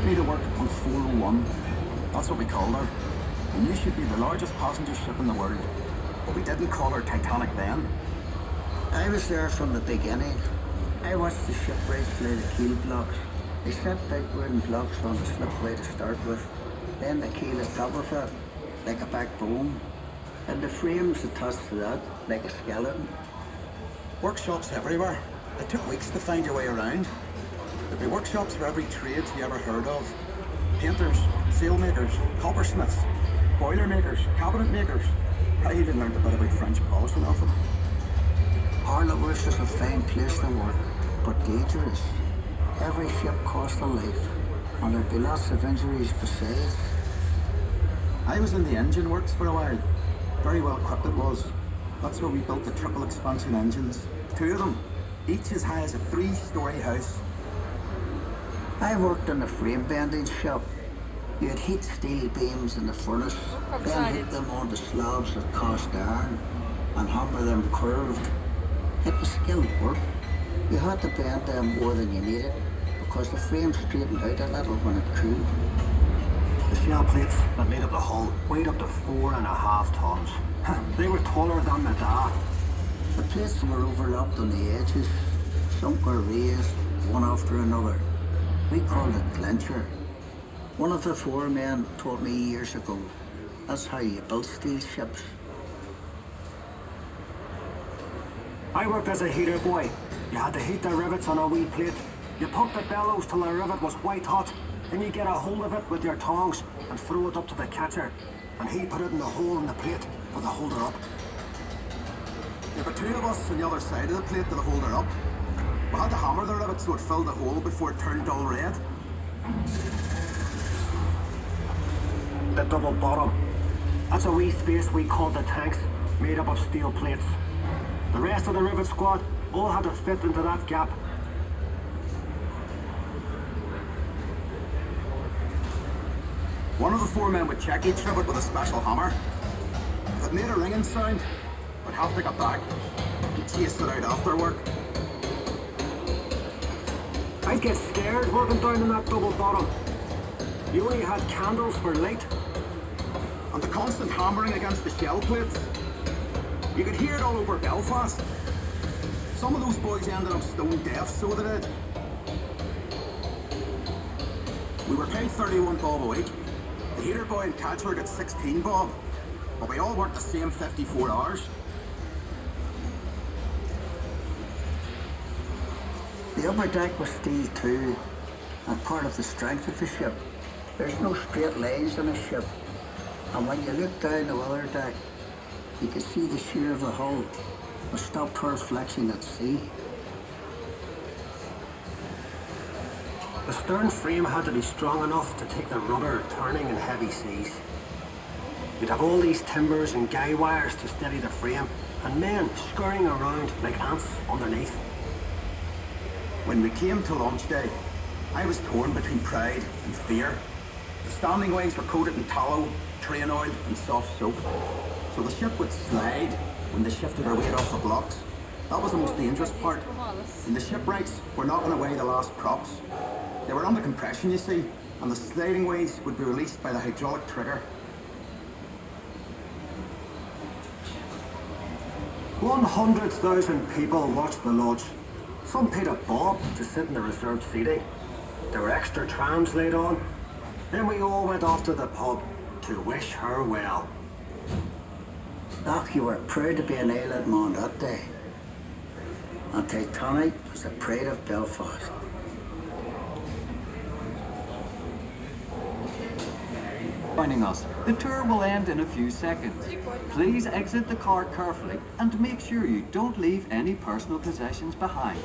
me to work on 401. That's what we called her. We knew she'd be the largest passenger ship in the world, but we didn't call her Titanic then. I was there from the beginning. I watched the shipwrights lay the keel blocks. They set big wooden blocks on the slipway to start with. Then the keel at top of it, like a backbone. And the frames attached to that, like a skeleton. Workshops everywhere. It took weeks to find your way around. There'd be workshops for every trade you ever heard of. Painters, sailmakers, coppersmiths, boiler makers, cabinet makers. I even learned a bit about French polishing off them. Harlow's is a fine place to work, but dangerous. Every ship cost a life, and there'd be lots of injuries besides. I was in the engine works for a while. Very well equipped it was. That's where we built the triple expansion engines. 2 of them, each as high as a 3-story house. I worked in a frame bending shop. You'd heat steel beams in the furnace, then heat them onto slabs of cast iron, and hammer them curved. It was skilled work. You had to bend them more than you needed, because the frame straightened out a little when it cooled. The shell plates that made up the hull weighed up to 4.5 tons. They were taller than the da. The plates were overlapped on the edges. Some were raised, one after another. We called it clincher. One of the foremen told me years ago, that's how you built steel ships. I worked as a heater boy. You had to heat the rivets on a wee plate. You pump the bellows till the rivet was white hot. Then you get a hold of it with your tongs and throw it up to the catcher. And he put it in the hole in the plate for the holder up. There were 2 of us on the other side of the plate to hold her up. We had to hammer the rivet so it filled the hole before it turned dull red. The double bottom. That's a wee space we called the tanks, made up of steel plates. The rest of the rivet squad all had to fit into that gap. One of the foremen would check each rivet with a special hammer. If it made a ringing sound, we'd have to get back and chase it out after work. I'd get scared working down in that double bottom. You only had candles for light. And the constant hammering against the shell plates. You could hear it all over Belfast. Some of those boys ended up stone deaf, so they did. We were paid 31 bob a week. The heater boy and catcher got 16 bob, but we all worked the same 54 hours. The upper deck was steel too, and part of the strength of the ship. There's no straight lines in a ship, and when you look down the weather deck, you could see the shear of the hull, but stopped her flexing at sea. The stern frame had to be strong enough to take the rudder turning in heavy seas. You'd have all these timbers and guy wires to steady the frame, and men scurrying around like ants underneath. When we came to launch day, I was torn between pride and fear. The standing ways were coated in tallow, train oil and soft soap, so the ship would slide when they shifted her weight off the blocks. That was the most dangerous part. And the shipwrights were knocking away the last props. They were under compression, you see, and the sliding ways would be released by the hydraulic trigger. 100,000 people watched the launch. Some paid a bob to sit in the reserved seating. There were extra trams laid on. Then we all went off to the pub to wish her well. Doc, you were proud to be an island man that day. And Titanic was the pride of Belfast. Joining us. The tour will end in a few seconds. Please exit the car carefully and make sure you don't leave any personal possessions behind.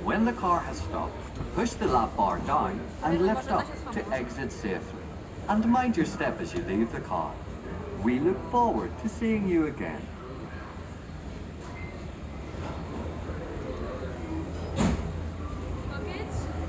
When the car has stopped, push the lap bar down and lift up to exit safely. And mind your step as you leave the car. We look forward to seeing you again.